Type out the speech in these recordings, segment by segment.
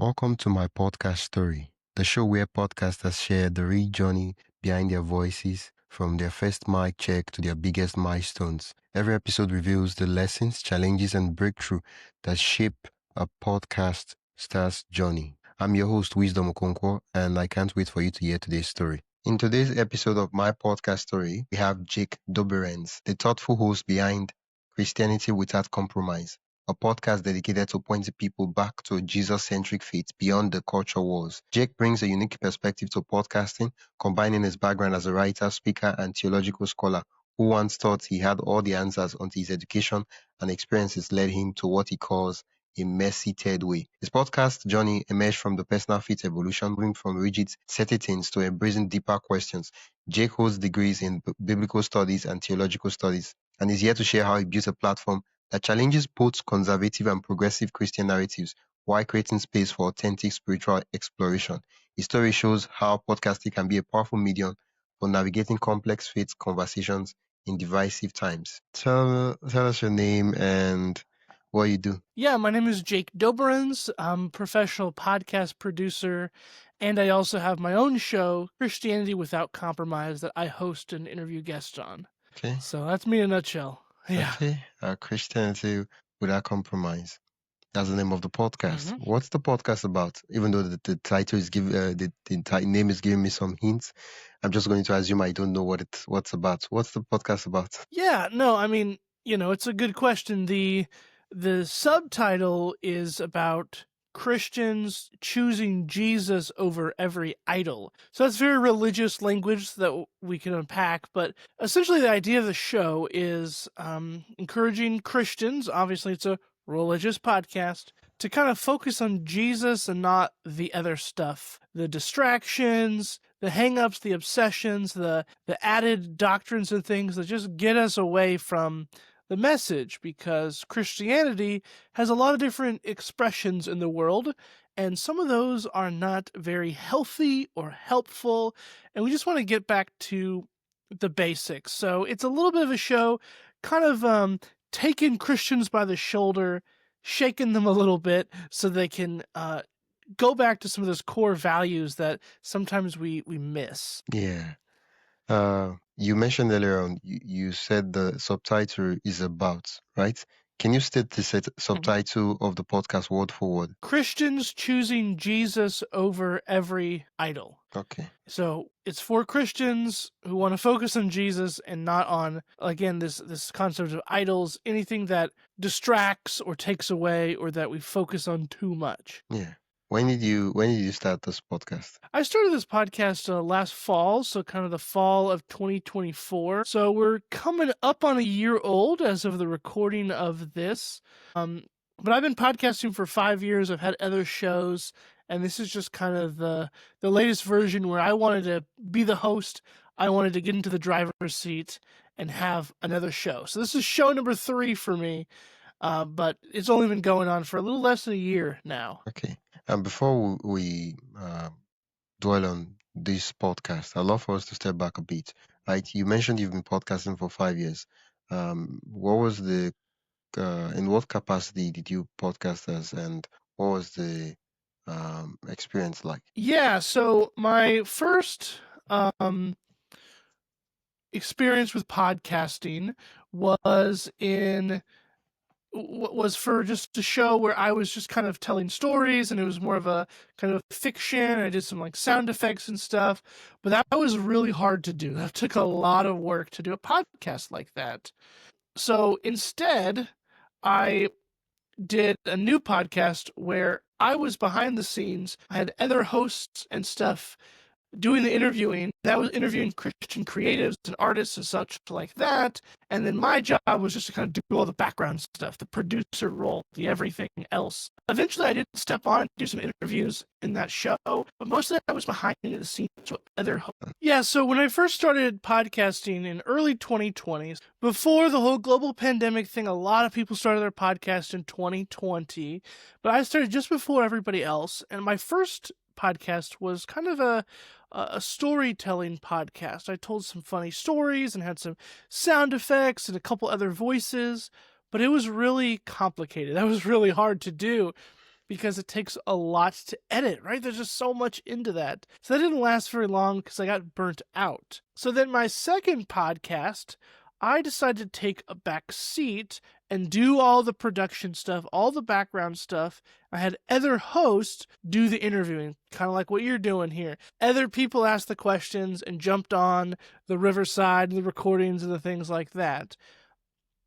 Welcome to my podcast story, the show where podcasters share the real journey behind their voices, from their first mic check to their biggest milestones. Every episode reveals the lessons, challenges, and breakthrough that shape a podcast star's journey. I'm your host, Wisdom Okonkwo, and I can't wait for you to hear today's story. In today's episode of my podcast story, we have Jake Doberenz, the thoughtful host behind Christianity Without Compromise, a podcast dedicated to pointing people back to a Jesus-centric faith beyond the culture wars. Jake brings a unique perspective to podcasting, combining his background as a writer, speaker, and theological scholar who once thought he had all the answers until his education and experiences led him to what he calls a messy third way. His podcast journey emerged from the personal faith evolution, moving from rigid settings to embracing deeper questions. Jake holds degrees in biblical studies and theological studies, and is here to share how he built a platform that challenges both conservative and progressive Christian narratives while creating space for authentic spiritual exploration. His story shows how podcasting can be a powerful medium for navigating complex faith conversations in divisive times. Tell us your name and what you do. Yeah, my name is Jake Doberenz. I'm a professional podcast producer, and I also have my own show, Christianity Without Compromise, that I host and interview guests on. Okay. So that's me in a nutshell. Yeah. Okay. Christianity Without Compromise. That's the name of the podcast. Mhm. What's the podcast about? Even though the title is name is giving me some hints, I'm just going to assume I don't know what's about. What's the podcast about? Yeah, no, I mean, it's a good question. The subtitle is about Christians choosing Jesus over every idol. So that's very religious language that we can unpack, but essentially the idea of the show is encouraging Christians, obviously it's a religious podcast, to kind of focus on Jesus and not the other stuff, the distractions, the hang-ups, the obsessions, the added doctrines and things that just get us away from the message, because Christianity has a lot of different expressions in the world, and some of those are not very healthy or helpful, and we just want to get back to the basics. So it's a little bit of a show, kind of taking Christians by the shoulder, shaking them a little bit so they can go back to some of those core values that sometimes we miss. Yeah. You mentioned earlier on, you said the subtitle is about, right? Can you state the subtitle of the podcast word for word? Christians choosing Jesus over every idol. Okay. So it's for Christians who want to focus on Jesus and not on, again, this concept of idols, anything that distracts or takes away or that we focus on too much. Yeah. When did you start this podcast? I started this podcast last fall, so kind of the fall of 2024. So we're coming up on a year old as of the recording of this. But I've been podcasting for 5 years. I've had other shows, and this is just kind of the latest version where I wanted to be the host. I wanted to get into the driver's seat and have another show. So this is show number 3 for me, but it's only been going on for a little less than a year now. Okay. And before we dwell on this podcast, I'd love for us to step back a bit. Right? You mentioned you've been podcasting for 5 years. What was in what capacity did you podcast as, and what was the experience like? Yeah, so my first experience with podcasting was for just a show where I was just kind of telling stories, and it was more of a kind of fiction. I did some like sound effects and stuff, but that was really hard to do. That took a lot of work to do a podcast like that. So instead, I did a new podcast where I was behind the scenes. I had other hosts and stuff doing the interviewing. That was interviewing Christian creatives and artists and such like that. And then my job was just to kind of do all the background stuff, the producer role, the everything else. Eventually I did step on and do some interviews in that show, but most of that was behind the scenes with other hosts. Yeah, so when I first started podcasting in early 2020s, before the whole global pandemic thing, a lot of people started their podcast in 2020, but I started just before everybody else. And my first podcast was kind of a storytelling podcast. I told some funny stories and had some sound effects and a couple other voices, but it was really complicated. That was really hard to do because it takes a lot to edit, right? There's just so much into that. So that didn't last very long because I got burnt out. So then my second podcast, I decided to take a back seat and do all the production stuff, all the background stuff. I had other hosts do the interviewing, kind of like what you're doing here. Other people asked the questions and jumped on the Riverside, the recordings and the things like that.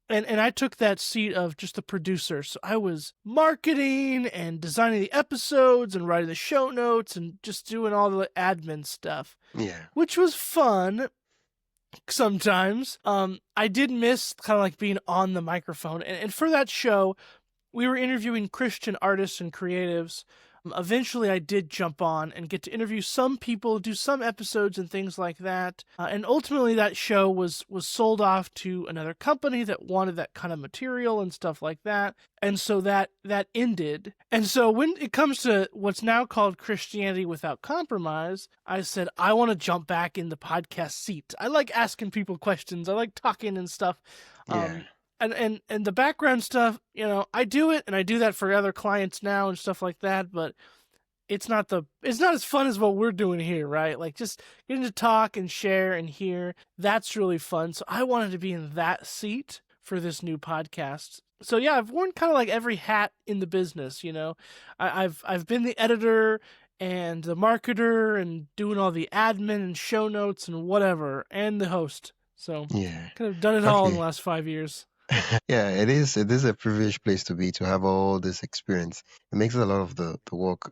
And I took that seat of just the producer. So I was marketing and designing the episodes and writing the show notes and just doing all the admin stuff. Yeah. Which was fun sometimes. I did miss kind of like being on the microphone. And for that show, we were interviewing Christian artists and creatives. Eventually, I did jump on and get to interview some people, do some episodes and things like that. And ultimately, that show was sold off to another company that wanted that kind of material and stuff like that. And so that ended. And so when it comes to what's now called Christianity Without Compromise, I said, I want to jump back in the podcast seat. I like asking people questions. I like talking and stuff. Yeah. And the background stuff, I do it, and I do that for other clients now and stuff like that, but it's not as fun as what we're doing here, right? Like just getting to talk and share and hear, that's really fun. So I wanted to be in that seat for this new podcast. So yeah, I've worn kind of like every hat in the business, I've been the editor and the marketer and doing all the admin and show notes and whatever, and the host. So Yeah. kind of done it all in Okay. the last 5 years. Yeah, it is a privileged place to be, to have all this experience. It makes a lot of the work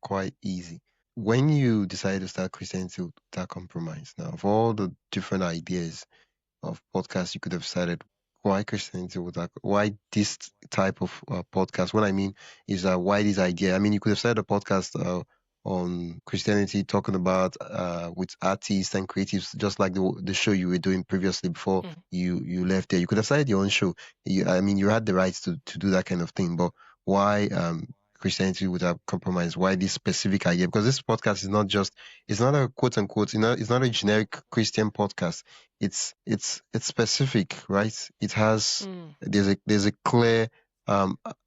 quite easy. When you decided to start Christianity Without Compromise, now of all the different ideas of podcasts you could have started, why Christianity Without, why this type of podcast? What I mean is why this idea? I mean, you could have started a podcast on Christianity, talking about with artists and creatives, just like the show you were doing previously before you left there. You could have started your own show. You had the rights to do that kind of thing, but why Christianity Without Compromise? Why this specific idea? Because this podcast is it's not a quote unquote, it's not a generic Christian podcast. It's specific, right? It has there's a clear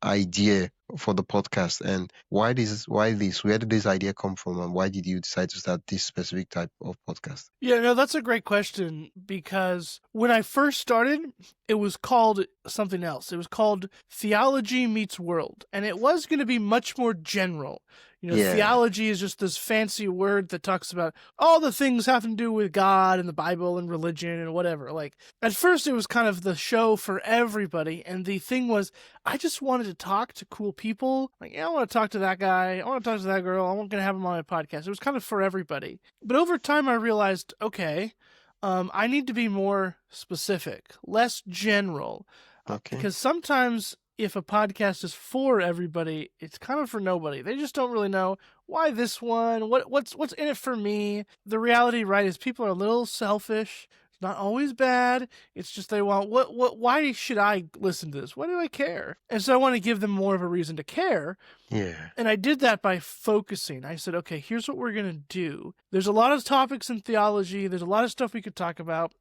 idea for the podcast. And why this? Where did this idea come from, and why did you decide to start this specific type of podcast? Yeah, no, that's a great question, because when I first started, it was called something else. It was called Theology Meets World, and it was going to be much more general. Theology is just this fancy word that talks about all the things having to do with God and the Bible and religion and whatever. Like, at first it was kind of the show for everybody, and the thing was, I just wanted to talk to cool people. Like, I want to talk to that guy, I want to talk to that girl, I'm going to have them on my podcast. It was kind of for everybody. But over time I realized, okay, I need to be more specific, less general. Okay. Because sometimes if a podcast is for everybody, it's kind of for nobody. They just don't really know why this one, what's in it for me. The reality, right, is people are a little selfish. It's not always bad. It's just they want, why should I listen to this? Why do I care? And so I want to give them more of a reason to care. Yeah. And I did that by focusing. I said, okay, here's what we're going to do. There's a lot of topics in theology. There's a lot of stuff we could talk about.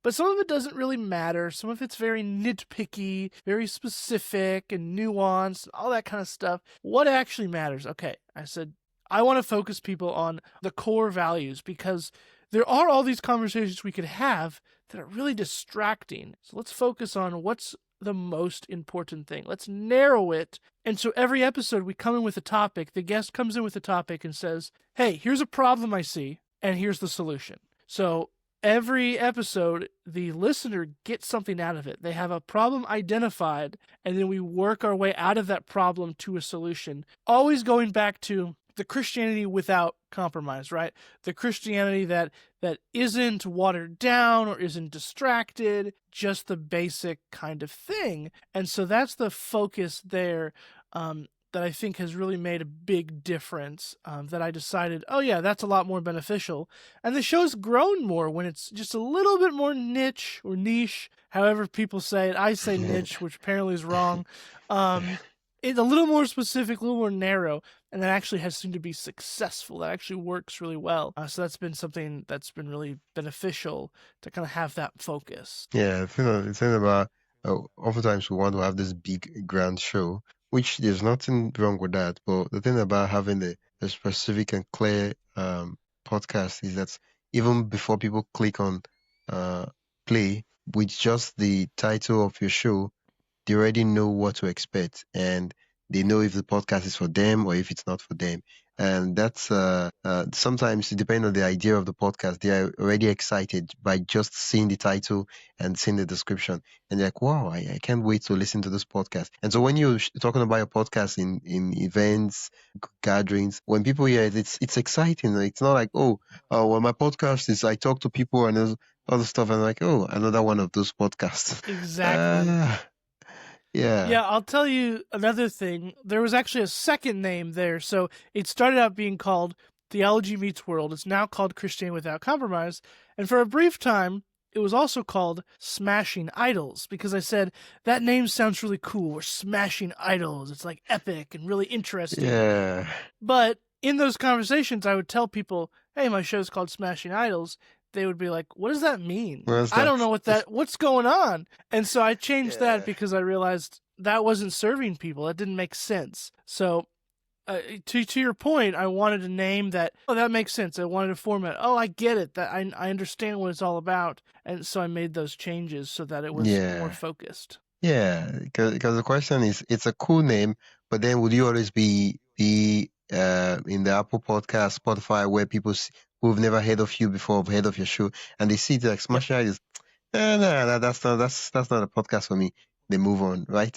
But some of it doesn't really matter. Some of it's very nitpicky, very specific and nuanced, all that kind of stuff. What actually matters? Okay, I said, I want to focus people on the core values, because there are all these conversations we could have that are really distracting. So let's focus on what's the most important thing. Let's narrow it. And so every episode we come in with a topic. The guest comes in with a topic and says, hey, here's a problem I see, and here's the solution. So every episode, the listener gets something out of it. They have a problem identified, and then we work our way out of that problem to a solution. Always going back to the Christianity without compromise, right? The Christianity that isn't watered down or isn't distracted, just the basic kind of thing. And so that's the focus there. That I think has really made a big difference, that I decided, oh yeah, that's a lot more beneficial. And the show's grown more when it's just a little bit more niche or niche, however people say it. I say niche, which apparently is wrong. It's a little more specific, a little more narrow, and that actually has seemed to be successful. That actually works really well. So that's been something that's been really beneficial to kind of have that focus. Yeah, the thing about oftentimes we want to have this big grand show, which there's nothing wrong with that. But the thing about having a specific and clear podcast is that even before people click on uh, play, with just the title of your show, they already know what to expect, and they know if the podcast is for them or if it's not for them. And that's sometimes depending on the idea of the podcast, they are already excited by just seeing the title and seeing the description, and they're like, "Wow, I can't wait to listen to this podcast." And so when you're talking about your podcast in events, gatherings, when people hear it, it's exciting. It's not like, well, my podcast is I talk to people and there's other stuff, and like, oh, another one of those podcasts. Exactly. Yeah. Yeah, I'll tell you another thing. There was actually a second name there. So it started out being called Theology Meets World. It's now called Christianity Without Compromise. And for a brief time, it was also called Smashing Idols because I said, that name sounds really cool. We're smashing idols. It's like epic and really interesting. Yeah. But in those conversations, I would tell people, hey, my show's called Smashing Idols. They would be like, what does that mean? I don't know what's going on. And so I changed that because I realized that wasn't serving people. That didn't make sense. So to your point, I wanted a name that, that makes sense. I wanted a format. Oh, I get it. That I understand what it's all about. And so I made those changes so that it was more focused. Yeah, because the question is, it's a cool name, but then would you always be in the Apple Podcast, Spotify, where people who've never heard of you before have heard of your show, and they see it like Smash Eyes, no, that's not a podcast for me. They move on, right?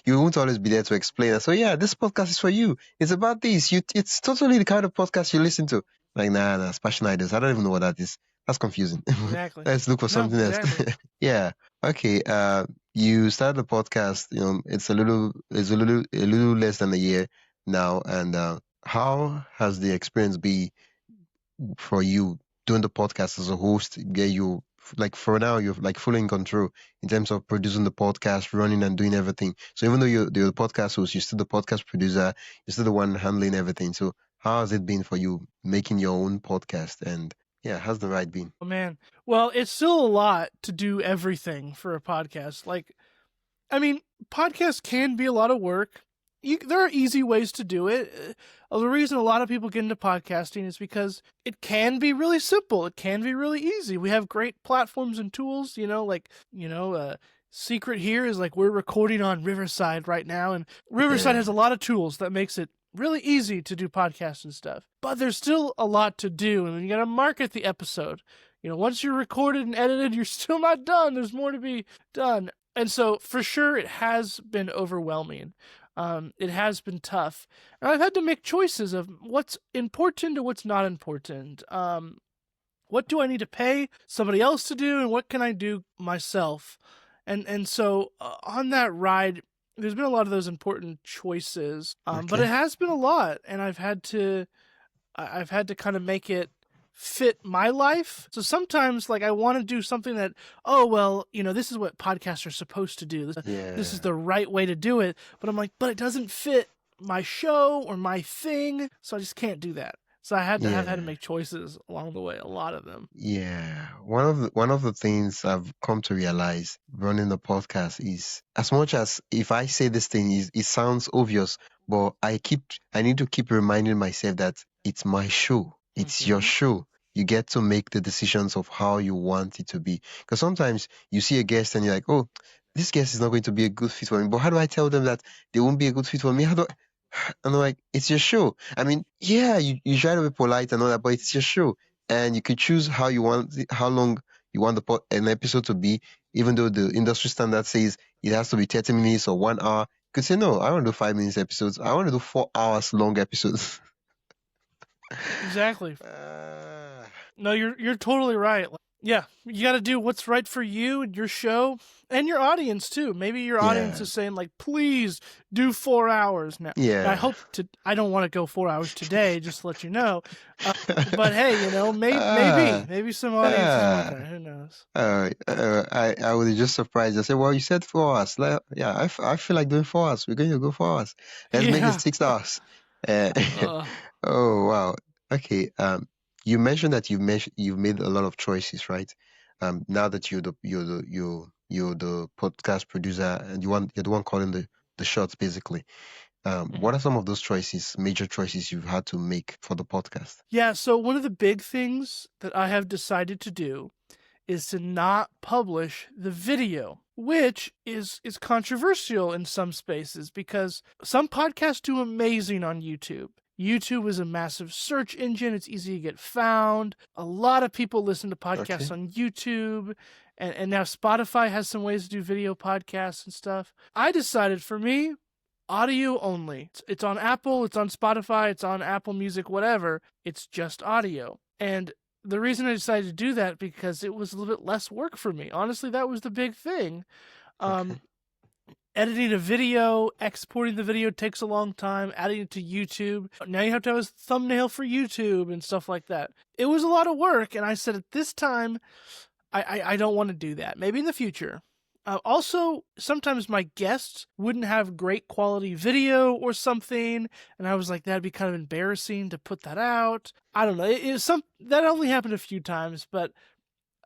You won't always be there to explain. So yeah, this podcast is for you. It's about this. It's totally the kind of podcast you listen to. Like, nah, Smash Eyes. I don't even know what that is. That's confusing. Exactly. Let's look for something else. Yeah. Okay. You started the podcast. It's a little less than a year now. And how has the experience been for you doing the podcast as a host? Yeah, you like for now you're like fully in control in terms of producing the podcast, running and doing everything. So even though you're the podcast host, you're still the podcast producer, you're still the one handling everything. So how has it been for you making your own podcast? And yeah, how's the ride been? Oh man. Well, it's still a lot to do everything for a podcast. Like, I mean, podcasts can be a lot of work. There are easy ways to do it. The reason a lot of people get into podcasting is because it can be really simple. It can be really easy. We have great platforms and tools, secret here is like we're recording on Riverside right now, and Riverside has a lot of tools that makes it really easy to do podcasts and stuff. But there's still a lot to do, and you got to market the episode. Once you're recorded and edited, you're still not done. There's more to be done. And so, for sure, it has been overwhelming. It has been tough. And I've had to make choices of what's important and what's not important. What do I need to pay somebody else to do, and what can I do myself? And so, on that ride, there's been a lot of those important choices. But it has been a lot, and I've had to kind of make it fit my life. So sometimes I want to do something that, this is what podcasts are supposed to do. This is the right way to do it. But I'm like, but it doesn't fit my show or my thing. So I just can't do that. So I had to make choices along the way, a lot of them. Yeah. One of the things I've come to realize running the podcast is, as much as if I say this thing it sounds obvious, but I need to keep reminding myself that it's my show. It's your show. You get to make the decisions of how you want it to be. Because sometimes you see a guest and you're like, oh, this guest is not going to be a good fit for me. But how do I tell them that they won't be a good fit for me? And I'm like, it's your show. I mean, yeah, you try to be polite and all that, but it's your show. And you could choose how long you want an episode to be, even though the industry standard says it has to be 30 minutes or 1 hour. You could say, no, I want to do 5 minutes episodes. I want to do 4 hours long episodes. Exactly. No, you're totally right. Yeah, you got to do what's right for you and your show and your audience too. Maybe your audience is saying please do 4 hours now. Yeah. I don't want to go 4 hours today, just to let you know. But hey, maybe some audiences want that. Who knows? I was just surprised. I said, well, you said 4 hours. I feel like doing 4 hours. We're going to go 4 hours. Let's make it 6 hours. Oh, wow. Okay. You mentioned that you've made a lot of choices, right? Now that you're the podcast producer and you're the one calling the the shorts basically. What are some of those choices, major choices you've had to make for the podcast? Yeah, so one of the big things that I have decided to do is to not publish the video, which is controversial in some spaces because some podcasts do amazing on YouTube. YouTube is a massive search engine. It's easy to get found. A lot of people listen to podcasts on YouTube. And now Spotify has some ways to do video podcasts and stuff. I decided for me, audio only. It's on Apple, it's on Spotify, it's on Apple Music, whatever. It's just audio. And the reason I decided to do that because it was a little bit less work for me. Honestly, that was the big thing. Editing a video, exporting the video takes a long time, adding it to YouTube. Now you have to have a thumbnail for YouTube and stuff like that. It was a lot of work, and I said at this time, I don't want to do that. Maybe in the future. Also, sometimes my guests wouldn't have great quality video or something, and I was like, that'd be kind of embarrassing to put that out. I don't know. That only happened a few times, but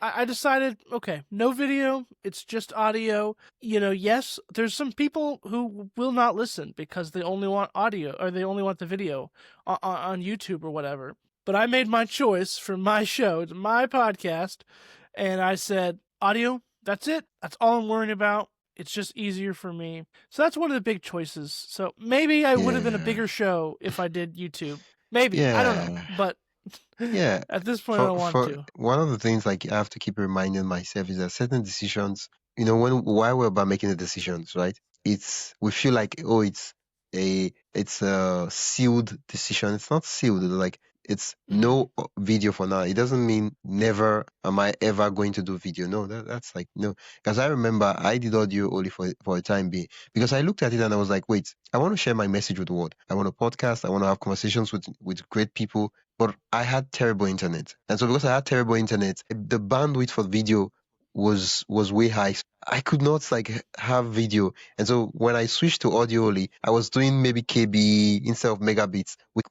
I decided, okay, no video, it's just audio. Yes, there's some people who will not listen because they only want audio, or they only want the video on YouTube or whatever. But I made my choice for my show, my podcast, and I said, audio, that's it. That's all I'm worrying about. It's just easier for me. So that's one of the big choices. So maybe I would have been a bigger show if I did YouTube. Maybe. I don't know. But at this point, I don't want to. One of the things like I have to keep reminding myself is that certain decisions, while we're about making the decisions, right? We feel like, it's a sealed decision. It's not sealed. Like it's no video for now. It doesn't mean never am I ever going to do video. No, that's like no. Because I remember I did audio only for a time being because I looked at it and I was like, wait, I want to share my message with the world. I want to podcast. I want to have conversations with great people. But I had terrible internet. And so because I had terrible internet, the bandwidth for video was way high. I could not have video. And so when I switched to audio only, I was doing maybe KB instead of megabits with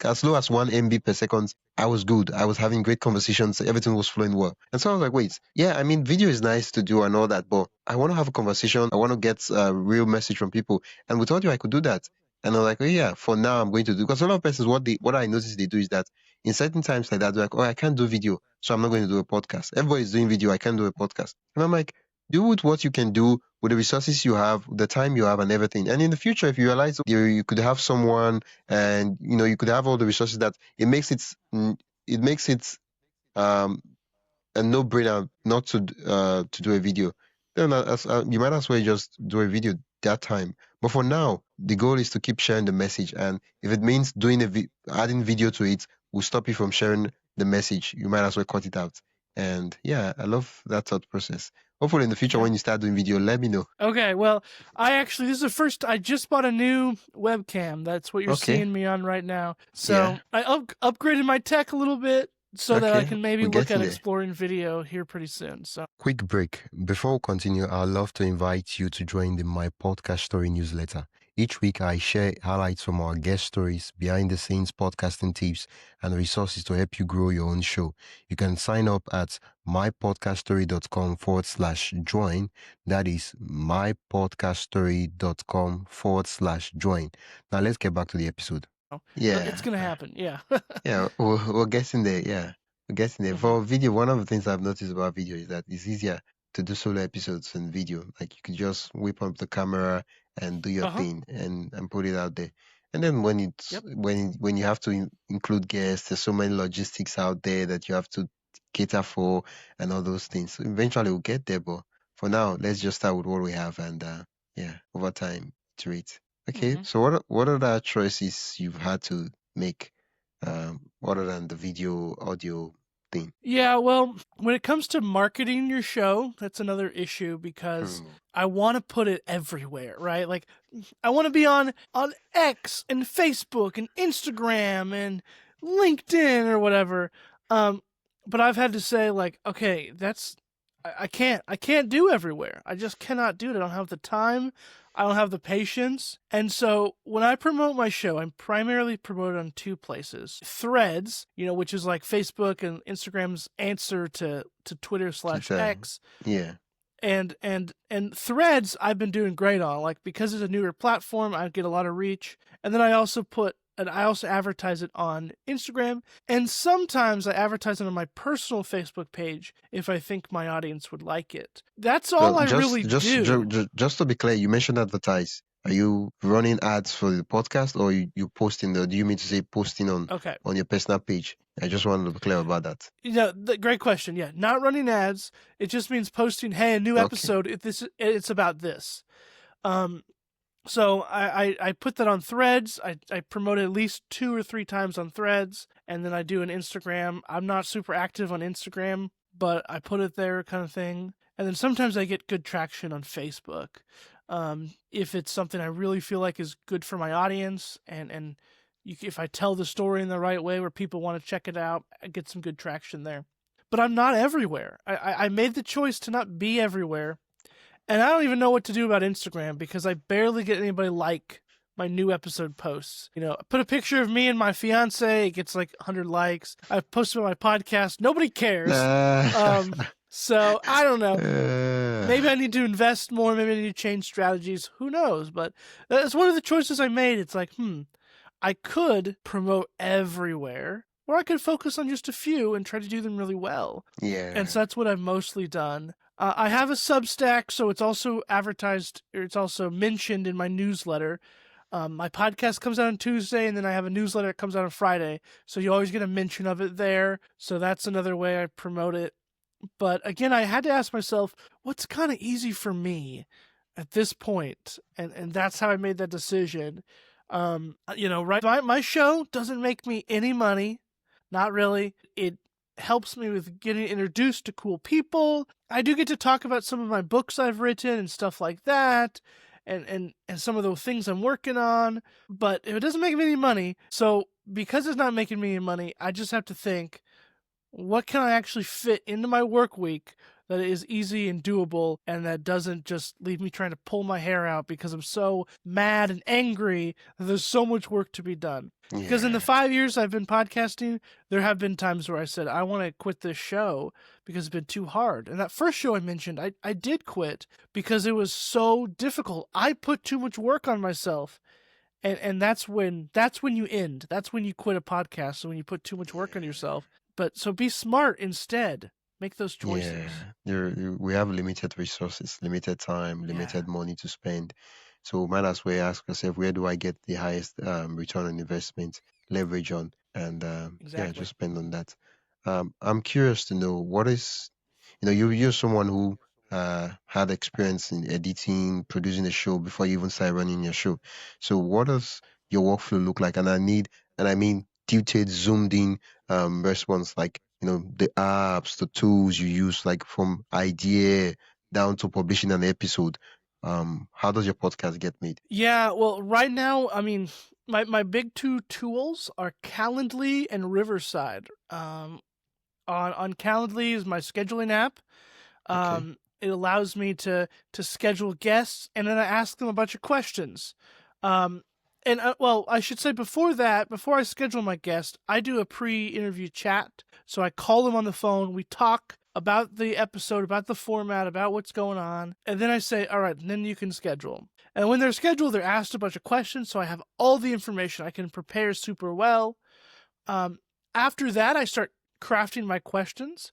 as low as 1 MB per second. I was good. I was having great conversations. Everything was flowing well. And so I was like, wait, yeah, I mean, video is nice to do and all that, but I want to have a conversation. I want to get a real message from people. And with audio, I could do that. And I'm like, oh yeah, for now I'm going to do, because a lot of persons, what I notice they do is that in certain times like that, they're like, oh, I can't do video, so I'm not going to do a podcast. Everybody's doing video, I can't do a podcast. And I'm like, do with what you can do with the resources you have, the time you have and everything. And in the future, if you realize you could have someone and, you could have all the resources that it makes it a no-brainer not to do a video, then you might as well just do a video that time. But for now, the goal is to keep sharing the message, and if it means adding video to it will stop you from sharing the message, you might as well cut it out. And yeah, I love that thought process. Hopefully in the future when you start doing video, let me know. Okay, well, this is the first, I just bought a new webcam. That's what you're seeing me on right now. So I upgraded my tech a little bit so that I can maybe look at exploring video here pretty soon. So quick break. Before we continue, I'd love to invite you to join the My Podcast Story newsletter. Each week, I share highlights from our guest stories, behind-the-scenes podcasting tips, and resources to help you grow your own show. You can sign up at mypodcaststory.com/join. That is mypodcaststory.com/join. Now, let's get back to the episode. Yeah. It's going to happen. Yeah. Yeah, we're getting there. Yeah, we're getting there. For video, one of the things I've noticed about video is that it's easier to do solo episodes in video. Like you could just whip up the camera and do your thing and put it out there. And then when you have to include guests, there's so many logistics out there that you have to cater for and all those things. So eventually we'll get there, but for now, let's just start with what we have and over time iterate. Okay, so what other choices you've had to make other than the video audio thing? Yeah, well, when it comes to marketing your show, that's another issue because I want to put it everywhere, right? Like I want to be on X and Facebook and Instagram and LinkedIn or whatever. But I've had to say like, okay, I can't do everywhere. I just cannot do it. I don't have the time. I don't have the patience. And so when I promote my show, I'm primarily promoted on two places. Threads, which is like Facebook and Instagram's answer to Twitter/X. Yeah. And Threads I've been doing great on, like, because it's a newer platform, I get a lot of reach. And then I also advertise it on Instagram, and sometimes I advertise it on my personal Facebook page if I think my audience would like it. That's all I really do. Just to be clear, you mentioned advertise. Are you running ads for the podcast, or you posting do you mean to say posting on your personal page? I just wanted to be clear about that. Great question. Yeah, not running ads. It just means posting, hey, a new episode. It's about this. So I put that on Threads. I promote it at least 2 or 3 times on Threads, and then I do an Instagram. I'm not super active on Instagram, but I put it there, kind of thing. And then sometimes I get good traction on Facebook. If it's something I really feel like is good for my audience, and if I tell the story in the right way where people want to check it out, I get some good traction there. But I'm not everywhere. I made the choice to not be everywhere. And I don't even know what to do about Instagram because I barely get anybody like my new episode posts. I put a picture of me and my fiance, it gets like 100 likes. I posted on my podcast, nobody cares. So I don't know. Maybe I need to invest more. Maybe I need to change strategies. Who knows? But that's one of the choices I made. It's like, I could promote everywhere, or I could focus on just a few and try to do them really well. Yeah. And so that's what I've mostly done. I have a Substack, so it's also advertised, or it's also mentioned in my newsletter. My podcast comes out on Tuesday, and then I have a newsletter that comes out on Friday. So you always get a mention of it there. So that's another way I promote it. But again, I had to ask myself, what's kind of easy for me at this point? And that's how I made that decision. Right? My show doesn't make me any money. Not really. It helps me with getting introduced to cool people. I do get to talk about some of my books I've written and stuff like that. And some of the things I'm working on. But if it doesn't make me any money, so because it's not making me any money, I just have to think, what can I actually fit into my work week that is easy and doable and that doesn't just leave me trying to pull my hair out because I'm so mad and angry that there's so much work to be done. Yeah. Because in the 5 years I've been podcasting, there have been times where I said, I want to quit this show because it's been too hard. And that first show I mentioned, I did quit because it was so difficult. I put too much work on myself. And that's when you end. That's when you quit a podcast. So when you put too much work on yourself. But so be smart instead. Make those choices. Yeah, we have limited resources, limited time, limited money to spend. So might as well ask yourself, where do I get the highest return on investment, leverage on, and just spend on that. I'm curious to know what is, you're someone who had experience in editing, producing a show before you even started running your show. So what does your workflow look like? And I mean detailed, zoomed in response, like the apps, the tools you use, like from idea down to publishing an episode. How does your podcast get made? Yeah, well, right now, I mean, my big 2 tools are Calendly and Riverside. On Calendly is my scheduling app. It allows me to schedule guests, and then I ask them a bunch of questions. I should say before I schedule my guest, I do a pre-interview chat. So I call them on the phone. We talk about the episode, about the format, about what's going on. And then I say, all right, and then you can schedule. And when they're scheduled, they're asked a bunch of questions. So I have all the information. I can prepare super well. After that, I start crafting my questions.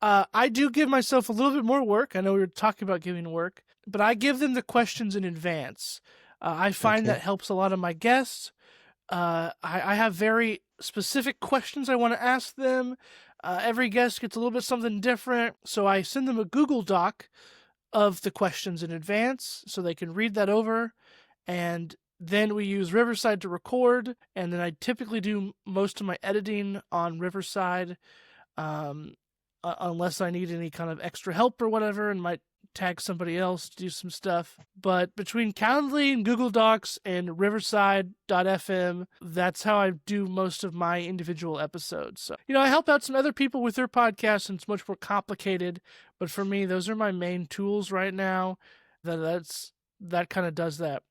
I do give myself a little bit more work. I know we were talking about giving work, but I give them the questions in advance. I find that helps a lot of my guests. I have very specific questions I want to ask them. Every guest gets a little bit something different. So I send them a Google Doc of the questions in advance so they can read that over. And then we use Riverside to record. And then I typically do most of my editing on Riverside, unless I need any kind of extra help or whatever, and might tag somebody else to do some stuff. But between Calendly and Google Docs and Riverside.fm, that's how I do most of my individual episodes. So, I help out some other people with their podcasts, and it's much more complicated. But for me, those are my main tools right now. That kind of does that.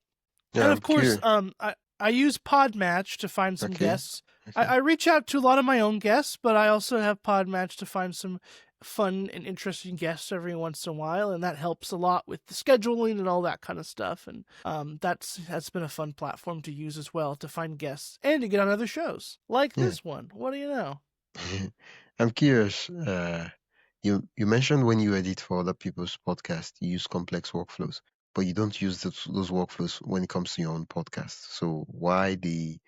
Yeah, and of course, I use Podmatch to find some guests. I reach out to a lot of my own guests, but I also have Podmatch to find some fun and interesting guests every once in a while, and that helps a lot with the scheduling and all that kind of stuff. And that's been a fun platform to use as well, to find guests and to get on other shows like this one. What do you know? I'm curious. You mentioned when you edit for other people's podcast, you use complex workflows, but you don't use those workflows when it comes to your own podcast. So why the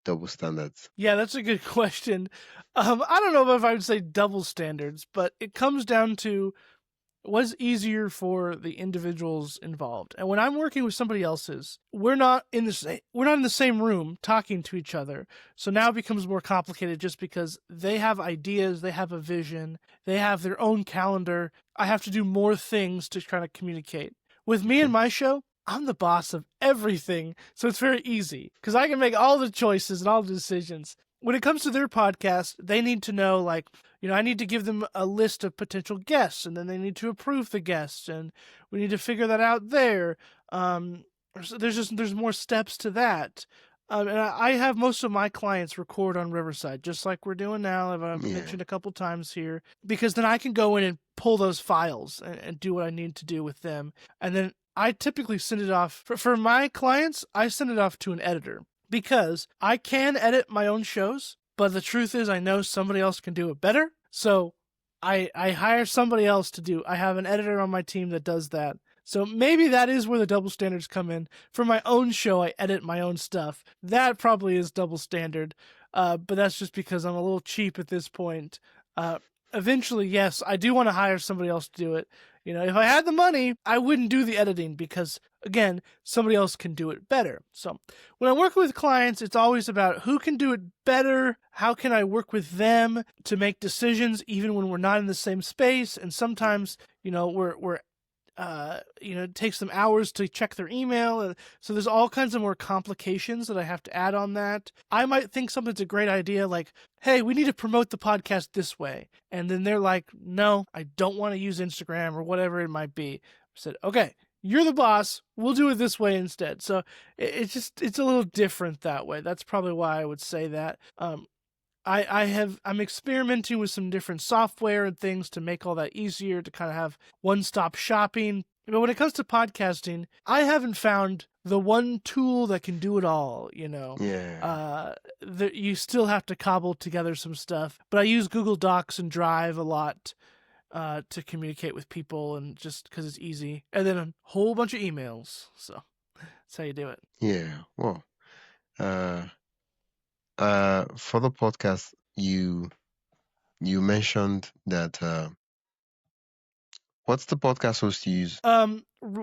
double standards? Yeah, that's a good question. I don't know if I would say double standards, but it comes down to what's easier for the individuals involved. And when I'm working with somebody else's, we're not in the same room talking to each other. So now it becomes more complicated just because they have ideas, they have a vision, they have their own calendar. I have to do more things to try to communicate. With me and my show, I'm the boss of everything, so it's very easy because I can make all the choices and all the decisions. When it comes to their podcast, they need to know, like, I need to give them a list of potential guests, and then they need to approve the guests, and we need to figure that out there. So there's more steps to that. And I have most of my clients record on Riverside, just like we're doing now, I've mentioned a couple times here, because then I can go in and pull those files and do what I need to do with them. And then I typically send it off, for my clients, I send it off to an editor. Because I can edit my own shows, but the truth is I know somebody else can do it better. So I hire somebody else to do. I have an editor on my team that does that. So maybe that is where the double standards come in. For my own show, I edit my own stuff. That probably is double standard. But that's just because I'm a little cheap at this point. Eventually, yes, I do want to hire somebody else to do it. If I had the money, I wouldn't do the editing because, again, somebody else can do it better. So when I work with clients, it's always about who can do it better, how can I work with them to make decisions even when we're not in the same space. And sometimes, it takes them hours to check their email. So there's all kinds of more complications that I have to add on that. I might think something's a great idea, like, hey, we need to promote the podcast this way. And then they're like, no, I don't want to use Instagram or whatever it might be. I said, okay, you're the boss. We'll do it this way instead. So it's a little different that way. That's probably why I would say that. I'm experimenting with some different software and things to make all that easier, to kind of have one-stop shopping. But when it comes to podcasting, I haven't found the one tool that can do it all, Yeah. You still have to cobble together some stuff. But I use Google Docs and Drive a lot to communicate with people, and just because it's easy. And then a whole bunch of emails. So that's how you do it. Yeah. Well, for the podcast, you mentioned that what's the podcast host you use?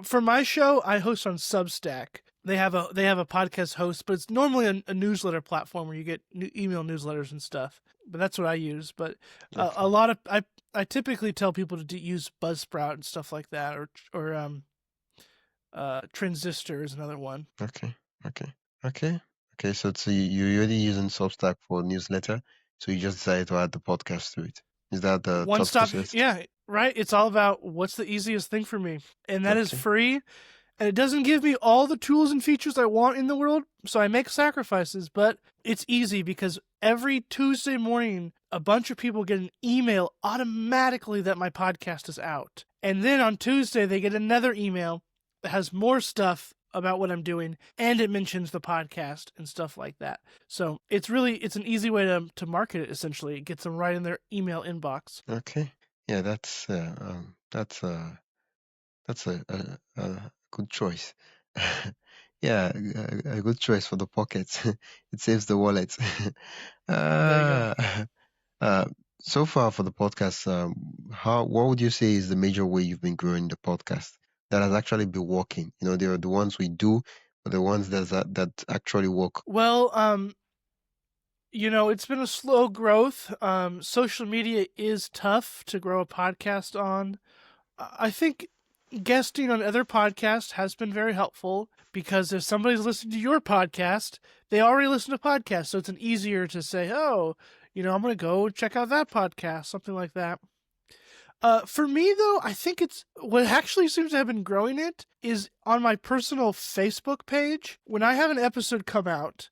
For my show, I host on Substack. They have a podcast host, but it's normally a newsletter platform where you get email newsletters and stuff. But that's what I use. But a lot of I typically tell people to use Buzzsprout and stuff like that, or Transistor is another one. Okay. So you're already using Substack for newsletter, so you just decided to add the podcast to it. Is that the one stop? process? Yeah, right. It's all about what's the easiest thing for me, and that is free. And it doesn't give me all the tools and features I want in the world, so I make sacrifices, but it's easy because every Tuesday morning, a bunch of people get an email automatically that my podcast is out. And then on Tuesday, they get another email that has more stuff about what I'm doing, and it mentions the podcast and stuff like that. So it's an easy way to market it, essentially. It gets them right in their email inbox. Okay. Yeah, that's a good choice. Yeah, a good choice for the pockets. It saves the wallet. There you go. So far for the podcast, what would you say is the major way you've been growing the podcast that has actually been working? There are the ones we do, but the ones that actually work. Well, it's been a slow growth. Social media is tough to grow a podcast on. I think guesting on other podcasts has been very helpful, because if somebody's listening to your podcast, they already listen to podcasts, so it's easier to say, oh, I'm going to go check out that podcast, something like that. For me, though, I think what actually seems to have been growing it is on my personal Facebook page. When I have an episode come out,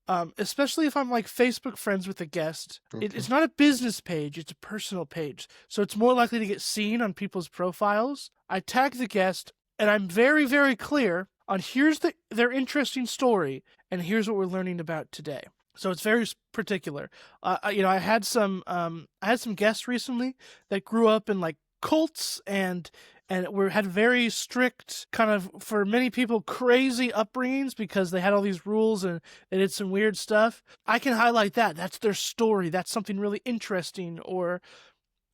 especially if I'm like Facebook friends with a guest. Okay. It's not a business page, it's a personal page. So it's more likely to get seen on people's profiles. I tag the guest, and I'm very, very clear on here's their interesting story, and here's what we're learning about today. So it's very particular. I had some guests recently that grew up in like cults and had very strict, kind of, for many people, crazy upbringings because they had all these rules and they did some weird stuff. I can highlight that. That's their story. That's something really interesting. Or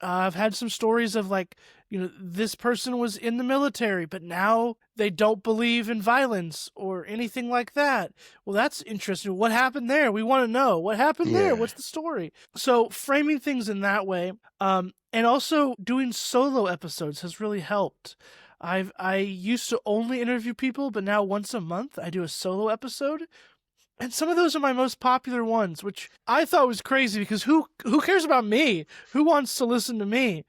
I've had some stories of like, this person was in the military, but now they don't believe in violence or anything like that. Well, that's interesting. What happened there? We want to know. What happened there? What's the story? So framing things in that way, and also doing solo episodes has really helped. I used to only interview people, but now once a month I do a solo episode. And some of those are my most popular ones, which I thought was crazy because who cares about me? Who wants to listen to me?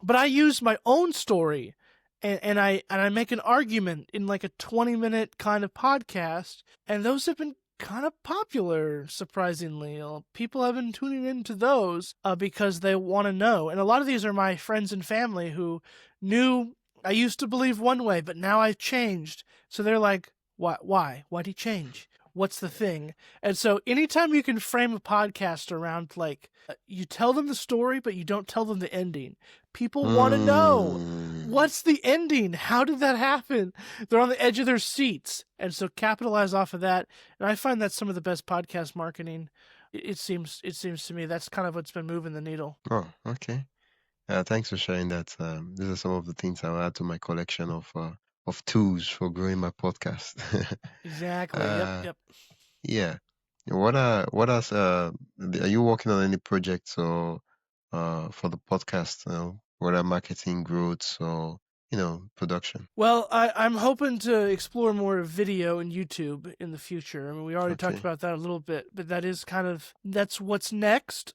But I use my own story, and I make an argument in like a 20-minute kind of podcast, and those have been kind of popular, surprisingly. People have been tuning into those because they want to know. And a lot of these are my friends and family who knew I used to believe one way, but now I've changed. So they're like, why? Why'd he change? What's the thing? And so anytime you can frame a podcast around, like, you tell them the story, but you don't tell them the ending. People want to know, what's the ending? How did that happen? They're on the edge of their seats. And so capitalize off of that. And I find that's some of the best podcast marketing. It seems to me that's kind of what's been moving the needle. Oh, okay. Thanks for sharing that. These are some of the things I'll add to my collection of tools for growing my podcast. Exactly. Yep. Yeah. What else? Are you working on any projects or for the podcast? Whether marketing, growth, or production? Well, I'm hoping to explore more video and YouTube in the future. I mean, we already talked about that a little bit, but that's what's next.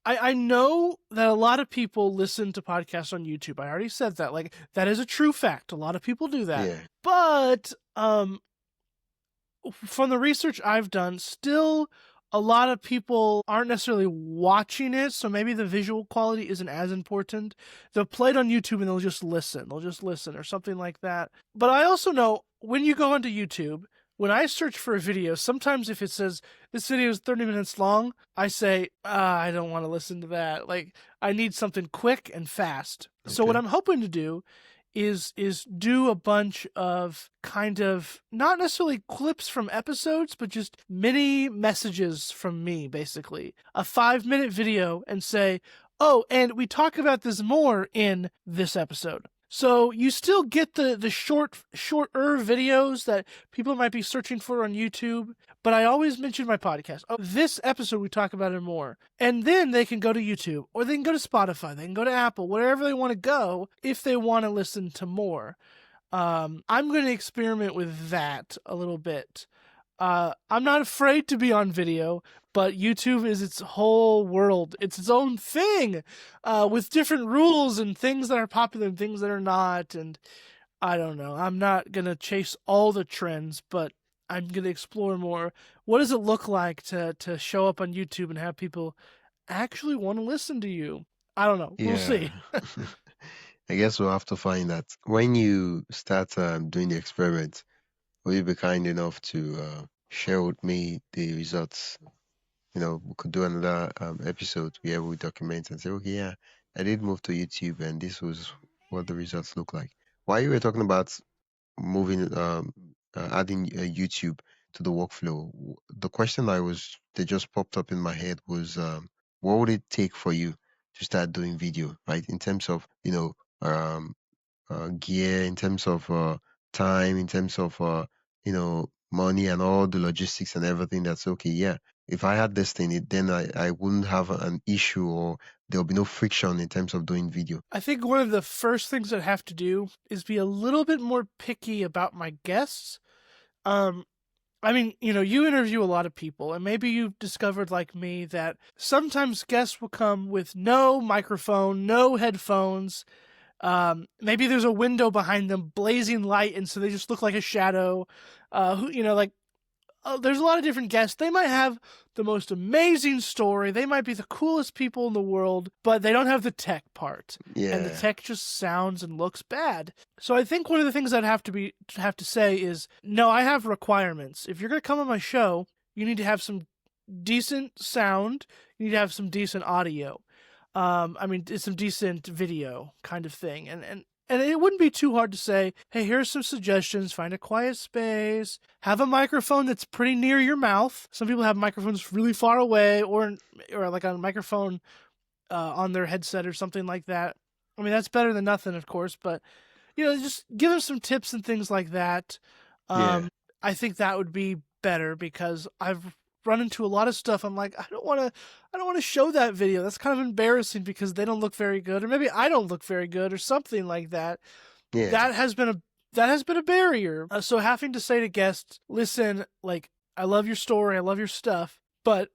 I know that a lot of people listen to podcasts on YouTube. I already said that. Like, that is a true fact. A lot of people do that. Yeah. But from the research I've done, still a lot of people aren't necessarily watching it, so maybe the visual quality isn't as important. They'll play it on YouTube and they'll just listen. Or something like that. But I also know when you go onto YouTube, when I search for a video, sometimes if it says this video is 30 minutes long, I say, I don't want to listen to that. Like, I need something quick and fast. Okay. So what I'm hoping to do is do a bunch of kind of, not necessarily clips from episodes, but just mini messages from me, basically. A 5-minute video, and say, oh, and we talk about this more in this episode. So you still get the shorter videos that people might be searching for on YouTube, but I always mention my podcast. Oh, this episode we talk about it more. And then they can go to YouTube, or they can go to Spotify, they can go to Apple, wherever they want to go if they want to listen to more. I'm going to experiment with that a little bit. I'm not afraid to be on video, but YouTube is its whole world. It's its own thing, with different rules and things that are popular and things that are not. And I don't know. I'm not going to chase all the trends, but I'm going to explore more. What does it look like to show up on YouTube and have people actually want to listen to you? I don't know. Yeah. We'll see. I guess we'll have to find that. When you start doing the experiment, will you be kind enough to share with me the results? We could do another episode where we document and say, okay, yeah, I did move to YouTube and this was what the results look like. While you were talking about moving, adding YouTube to the workflow, the question that just popped up in my head was, what would it take for you to start doing video, right? In terms of, gear, in terms of time, in terms of money and all the logistics and everything. That's okay. Yeah, if I had this thing, then I wouldn't have an issue, or there'll be no friction in terms of doing video. I think one of the first things I have to do is be a little bit more picky about my guests. I mean, you interview a lot of people, and maybe you've discovered, like me, that sometimes guests will come with no microphone, no headphones, Maybe there's a window behind them, blazing light, and so they just look like a shadow. There's a lot of different guests. They might have the most amazing story. They might be the coolest people in the world, but they don't have the tech part. Yeah. And the tech just sounds and looks bad. So I think one of the things I'd have to say is, no, I have requirements. If you're going to come on my show, you need to have some decent sound. You need to have some decent audio. Some decent video kind of thing. And it wouldn't be too hard to say, hey, here's some suggestions. Find a quiet space. Have a microphone that's pretty near your mouth. Some people have microphones really far away, or like a microphone on their headset or something like that. I mean, that's better than nothing, of course, but just give them some tips and things like that. I think that would be better, because I've run into a lot of stuff. I'm like, I don't want to show that video. That's kind of embarrassing because they don't look very good, or maybe I don't look very good, or something like that. Yeah. That has been a barrier. So having to say to guests, listen, like, I love your story, I love your stuff, but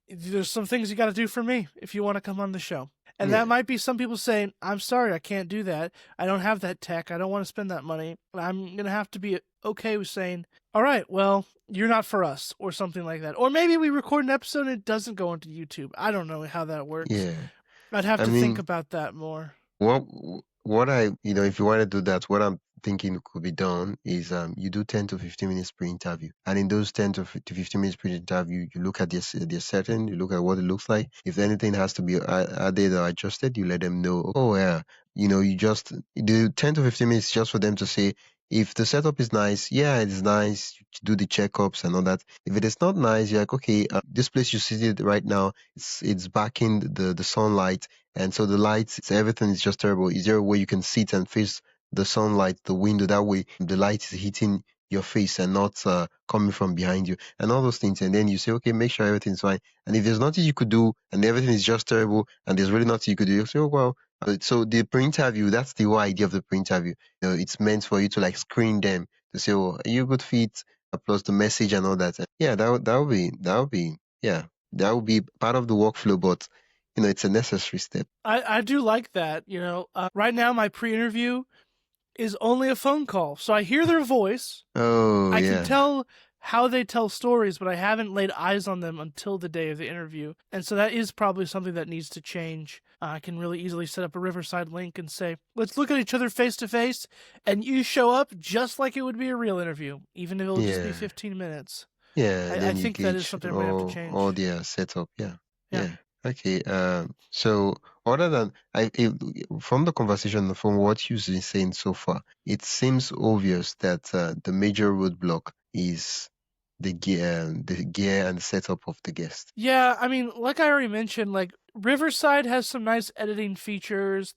there's some things you got to do for me if you want to come on the show. And that might be some people saying, I'm sorry, I can't do that. I don't have that tech. I don't want to spend that money. I'm going to have to be okay with saying, all right, well, you're not for us, or something like that. Or maybe we record an episode and it doesn't go onto YouTube. I don't know how that works. Yeah. I'd have to think about that more. What I, if you want to do that, what I'm thinking could be done is you do 10 to 15 minutes per interview. And in those 10 to 15 minutes per interview, you look at their setting, you look at what it looks like. If anything has to be added or adjusted, you let them know. Oh, yeah. You just do 10 to 15 minutes just for them to say, if the setup is nice, yeah, it's nice. You do the checkups and all that. If it is not nice, you're like, okay, this place you seated right now, it's backing the sunlight, and so the lights, everything is just terrible. Is there a way you can sit and face the sunlight, the window? That way, the light is hitting your face and not coming from behind you, and all those things. And then you say, okay, make sure everything's fine. And if there's nothing you could do, and everything is just terrible, and there's really nothing you could do, you say, oh well. So the pre-interview, that's the whole idea of the pre-interview. It's meant for you to like screen them to say, oh, are you a good fit? Plus the message and all that. Yeah, that would be part of the workflow, but it's a necessary step. I do like that. Right now my pre-interview is only a phone call, so I hear their voice. I can tell how they tell stories, but I haven't laid eyes on them until the day of the interview. And so that is probably something that needs to change. I can really easily set up a Riverside link and say, let's look at each other face to face, and you show up just like it would be a real interview, even if it'll just be 15 minutes. Yeah, I think that is something we have to change. All their setup, yeah. Okay. So other than from the conversation, from what you've been saying so far, it seems obvious that the major roadblock is the gear and the setup of the guest. Yeah, I mean, like I already mentioned, like Riverside has some nice editing features.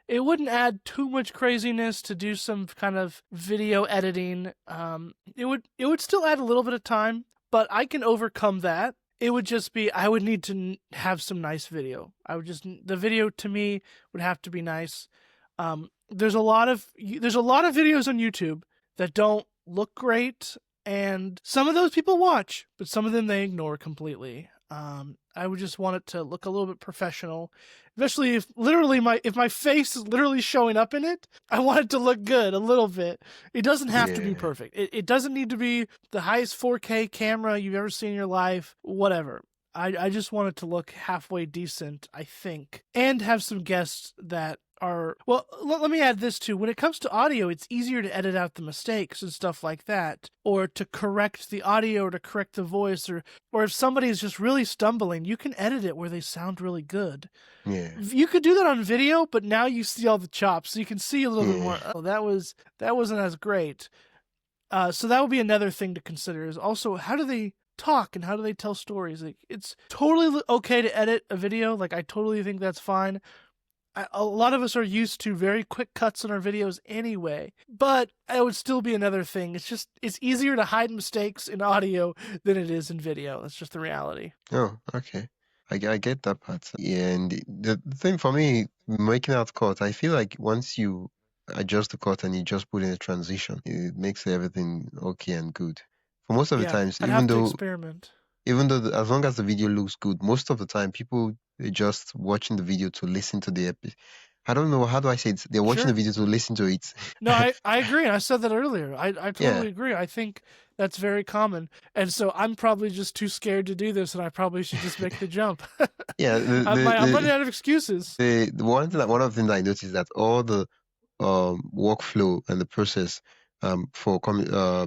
It wouldn't add too much craziness to do some kind of video editing. It would still add a little bit of time, but I can overcome that. It would just be, I would need to have some nice video. The video to me would have to be nice. There's a lot of videos on YouTube that don't look great, and some of those people watch, but some of them they ignore completely. I would just want it to look a little bit professional, especially if my face is literally showing up in it. I want it to look good a little bit. It doesn't have to be perfect. It doesn't need to be the highest 4K camera you've ever seen in your life, whatever. I just want it to look halfway decent, I think, and have some guests that are, well, let me add this too. When it comes to audio, it's easier to edit out the mistakes and stuff like that, or to correct the audio, or to correct the voice, or if somebody is just really stumbling, you can edit it where they sound really good. Yeah. You could do that on video, but now you see all the chops, so you can see a little bit more. Oh, that wasn't as great. So that would be another thing to consider, is also, how do they talk and how do they tell stories? Like, it's totally okay to edit a video. Like, I totally think that's fine. A lot of us are used to very quick cuts in our videos anyway, but it would still be another thing. It's easier to hide mistakes in audio than it is in video. That's just the reality. Oh, okay. I get that part. Yeah, and the thing for me, making out cut, I feel like once you adjust the cut and you just put in a transition, it makes everything okay and good. For most of the times, I'd have to experiment. Even though as long as the video looks good, most of the time people are just watching the video to listen to the episode. I don't know, how do I say it? They're watching Sure. the video to listen to it. No, I agree. I said that earlier. I Yeah. totally agree. I think that's very common. And so I'm probably just too scared to do this, and I probably should just make the jump. Yeah, I'm running out of excuses. the one of the things I noticed is that all the workflow and the process for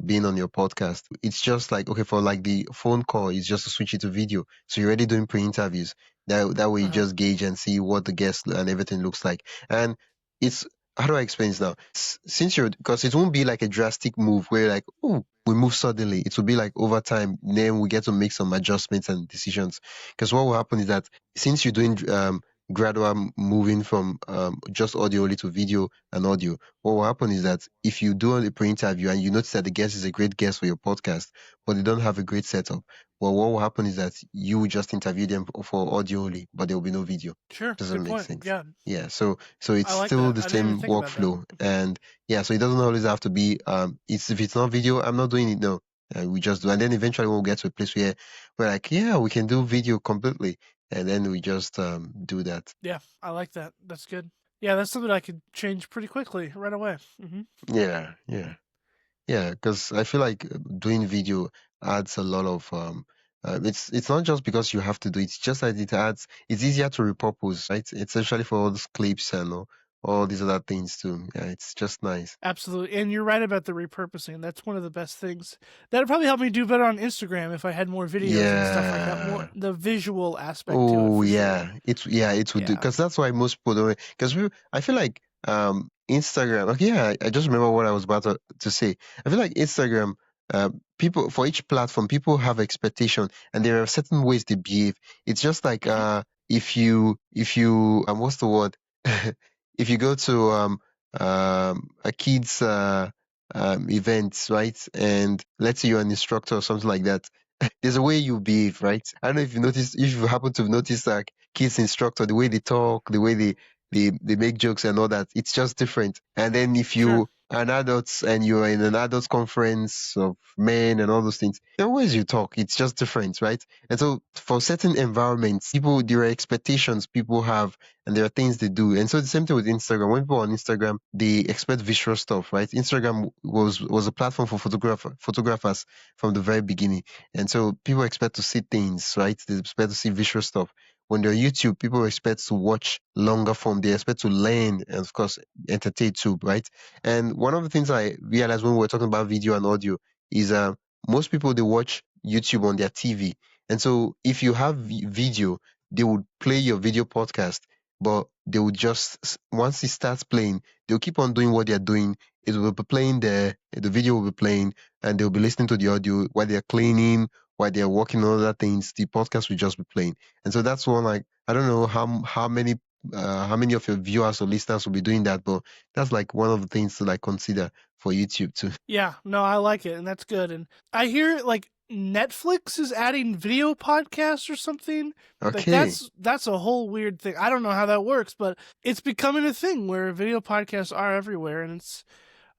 being on your podcast, it's just like, okay, for like the phone call, it's just to switch it to video. So you're already doing pre-interviews. That way you Uh-huh. just gauge and see what the guest and everything looks like. And it's, how do I explain this now? Since you're, because it won't be like a drastic move where like, oh, we move suddenly. It will be like over time, then we get to make some adjustments and decisions. Because what will happen is that since you're doing gradual moving from just audio only to video and audio, what will happen is that if you do a pre-interview and you notice that the guest is a great guest for your podcast, but they don't have a great setup, well, what will happen is that you will just interview them for audio only, but there will be no video. Sure. Does that Good make point. sense? Yeah. Yeah. So it's I like still that. the I didn't even same think about that. workflow, and yeah, so it doesn't always have to be it's, if it's not video, I'm not doing it. No. We just do, and then eventually we'll get to a place where we're like, yeah, we can do video completely, and then we just do that. Yeah, I like that. That's good. Yeah, that's something I could change pretty quickly right away. Yeah, yeah. Yeah, because I feel like doing video adds a lot of it's not just because you have to do it, it's just that it adds, it's easier to repurpose, right? Especially for all those clips and all these other things too. Yeah, it's just nice. Absolutely. And you're right about the repurposing. That's one of the best things. That'd probably help me do better on Instagram if I had more videos and stuff like that. More Yeah. the visual aspect to it Oh for yeah, sure. it would do, Yeah. because that's why most people don't, because we, I feel like Instagram, okay, yeah, I just remember what I was about to say. I feel like Instagram, people, for each platform, people have expectation and there are certain ways they behave. It's just like hmm if you what's the word, if you go to a kids event, right, and let's say you're an instructor or something like that, there's a way you behave, right? I don't know if you notice, if you happen to notice like kids instructor, the way they talk, the way they make jokes and all that, it's just different. And then if Sure. you are an adult and you're in an adult conference of men and all those things, the ways you talk, it's just different, right? And so for certain environments, people, there are expectations people have and there are things they do. And so the same thing with Instagram. When people on Instagram, they expect visual stuff, right? Instagram was a platform for photographers from the very beginning. And so people expect to see things, right? They expect to see visual stuff. When they're YouTube, people expect to watch longer form. They expect to learn and, of course, entertain too, right? And one of the things I realized when we were talking about video and audio is most people, they watch YouTube on their TV. And so if you have video, they would play your video podcast, but they would just, once it starts playing, they'll keep on doing what they're doing. It will be playing there, the video will be playing, and they'll be listening to the audio while they're cleaning, while they're working on other things. The podcast will just be playing, and so that's one, like, I don't know how many of your viewers or listeners will be doing that, but that's like one of the things to like consider for YouTube too. Yeah. No, I like it, and that's good. And I hear like Netflix is adding video podcasts or something. Like Okay. that's a whole weird thing. I don't know how that works, but it's becoming a thing where video podcasts are everywhere, and it's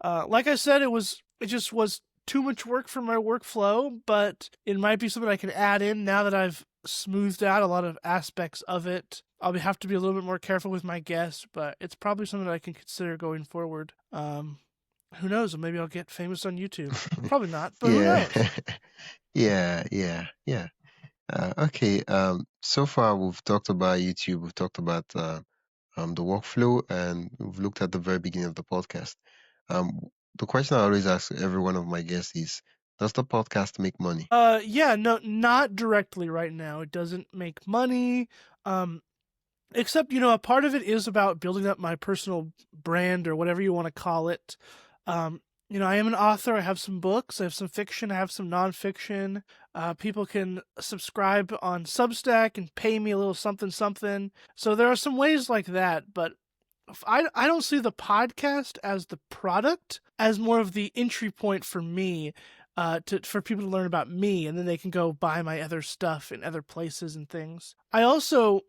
like I said, it just was too much work for my workflow, but it might be something I can add in now that I've smoothed out a lot of aspects of it. I'll have to be a little bit more careful with my guests, but it's probably something that I can consider going forward. Who knows? Maybe I'll get famous on YouTube. Probably not, but who Yeah. knows? Yeah. Okay. So far we've talked about YouTube, we've talked about the workflow, and we've looked at the very beginning of the podcast. Um, the question I always ask every one of my guests is, does the podcast make money? Yeah, no, not directly right now. It doesn't make money. Um, except, a part of it is about building up my personal brand or whatever you want to call it. I am an author. I have some books. I have some fiction. I have some nonfiction. People can subscribe on Substack and pay me a little something something. So there are some ways like that, but I don't see the podcast as the product, as more of the entry point for me, for people to learn about me, and then they can go buy my other stuff in other places and things. I also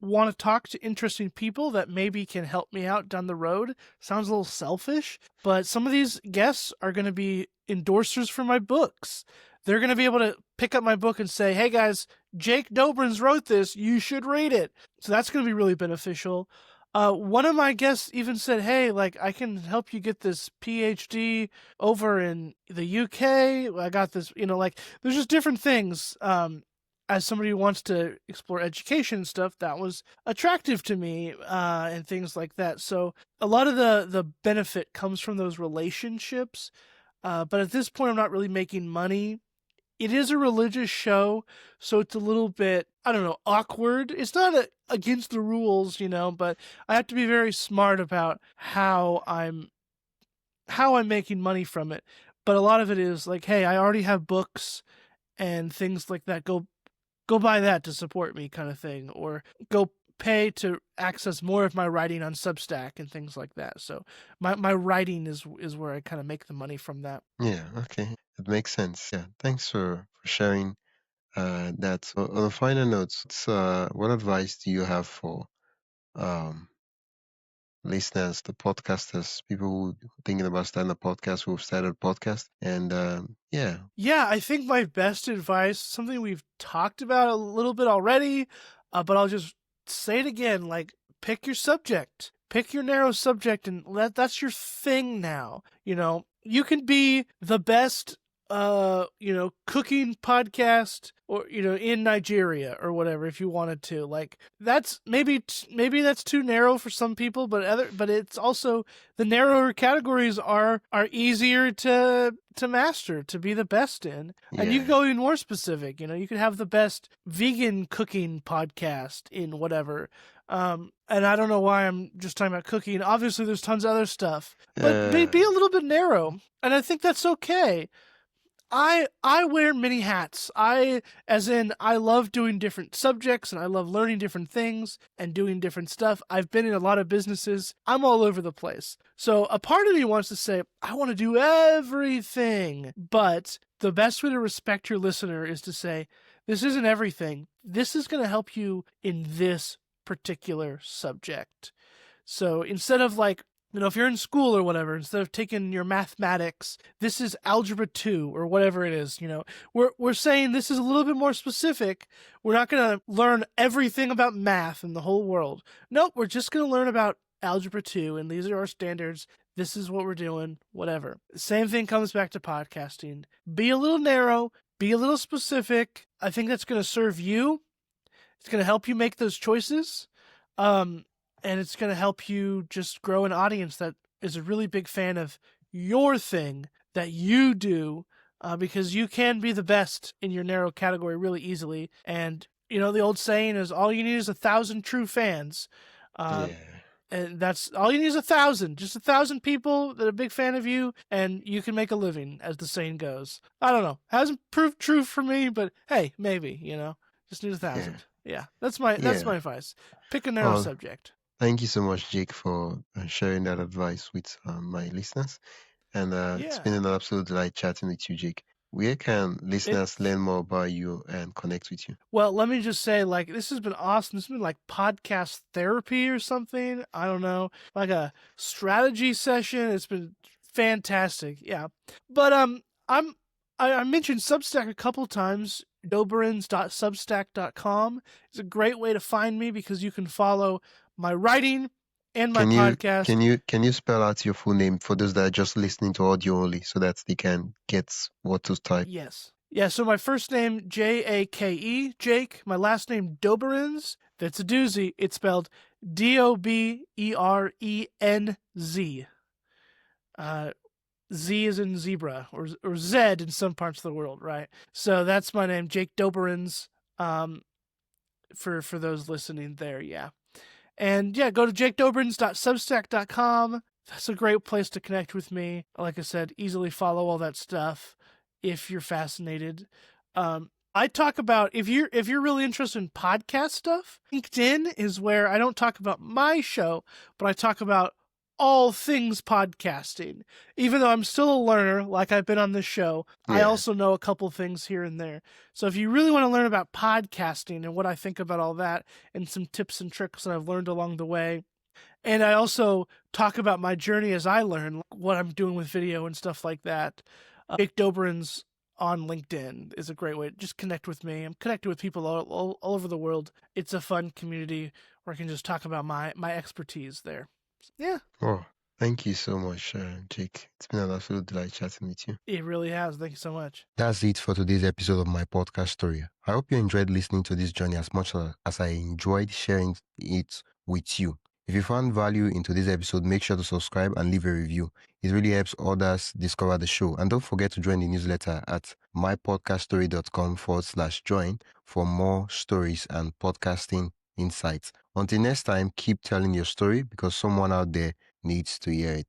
want to talk to interesting people that maybe can help me out down the road. Sounds a little selfish, but some of these guests are going to be endorsers for my books. They're going to be able to pick up my book and say, hey guys, Jake Doberenz wrote this. You should read it. So that's going to be really beneficial. One of my guests even said, "Hey, like I can help you get this PhD over in the UK. I got this, like there's just different things. As somebody who wants to explore education and stuff, that was attractive to me, and things like that. So a lot of the benefit comes from those relationships. But at this point, I'm not really making money. It is a religious show, so it's a little bit, I don't know, awkward. It's not against the rules, but I have to be very smart about how I'm making money from it. But a lot of it is like, hey, I already have books and things like that. Go buy that to support me, kind of thing, or go pay to access more of my writing on Substack and things like that. So my writing is where I kind of make the money from that. Yeah, okay. It makes sense. Yeah, thanks for sharing that. So on a final note, what advice do you have for um, listeners, the podcasters, people who thinking about starting a podcast, who've started a podcast? And yeah, Yeah, I think my best advice, something we've talked about a little bit already, but I'll just say it again, like pick your subject. Pick your narrow subject and that's your thing now. You can be the best cooking podcast or in Nigeria or whatever if you wanted to. Like that's maybe that's too narrow for some people, but it's also the narrower categories are easier to master, to be the best in. And you can yeah, go even more specific. You could have the best vegan cooking podcast in whatever. And I don't know why I'm just talking about cooking. Obviously, there's tons of other stuff, but be a little bit narrow, and I think that's okay. I wear many hats. As in I love doing different subjects and I love learning different things and doing different stuff. I've been in a lot of businesses. I'm all over the place. So a part of me wants to say, I want to do everything. But the best way to respect your listener is to say, this isn't everything. This is going to help you in this particular subject. So instead of like, if you're in school or whatever, instead of taking your mathematics, this is algebra 2 or whatever it is, we're saying this is a little bit more specific. We're not going to learn everything about math in the whole world. Nope, we're just going to learn about algebra 2 and these are our standards. This is what we're doing, whatever. Same thing comes back to podcasting. Be a little narrow, be a little specific. I think that's going to serve you. It's going to help you make those choices. And it's going to help you just grow an audience that is a really big fan of your thing that you do, because you can be the best in your narrow category really easily. And, the old saying is all you need is 1,000 true fans. yeah, And that's all you need is 1,000, just 1,000 people that are a big fan of you, and you can make a living, as the saying goes. I don't know. Hasn't proved true for me, but hey, maybe, just need 1,000. yeah, Yeah, that's my yeah. advice. Pick a narrow Oh, subject. thank you so much, Jake, for sharing that advice with my listeners. And it's Yeah. been an absolute delight chatting with you, Jake. Where can listeners It's learn more about you and connect with you? Well, let me just say, like, this has been awesome. This has been like podcast therapy or something. I don't know, like a strategy session. It's been fantastic. Yeah, but I mentioned Substack a couple times. Doberenz.substack.com is a great way to find me because you can follow my writing and my Can you podcast. can you spell out your full name for those that are just listening to audio only, so that they can get what to type? Yes. Yeah, so my first name, Jake, Jake. My last name, Doberenz. That's a doozy. It's spelled Doberenz. Z is in zebra, or Z in some parts of the world, right? So that's my name, Jake Doberenz, for those listening there, yeah. And yeah, go to jakedoberenz.substack.com. That's a great place to connect with me. Like I said, easily follow all that stuff if you're fascinated. I talk about if you're really interested in podcast stuff, LinkedIn is where I don't talk about my show, but I talk about all things podcasting. Even though I'm still a learner, like I've been on this show, I Yeah, also know a couple things here and there. So if you really want to learn about podcasting and what I think about all that and some tips and tricks that I've learned along the way, and I also talk about my journey as I learn, what I'm doing with video and stuff like that. Jake Doberenz on LinkedIn is a great way to just connect with me. I'm connected with people all over the world. It's a fun community where I can just talk about my expertise there. Yeah. Oh, thank you so much, Jake. It's been an absolute delight chatting with you. It really has. Thank you so much. That's it for today's episode of my podcast story. I hope you enjoyed listening to this journey as much as I enjoyed sharing it with you. If you found value in today's episode, make sure to subscribe and leave a review. It really helps others discover the show. And don't forget to join the newsletter at mypodcaststory.com/join for more stories and podcasting insights. Until next time, keep telling your story because someone out there needs to hear it.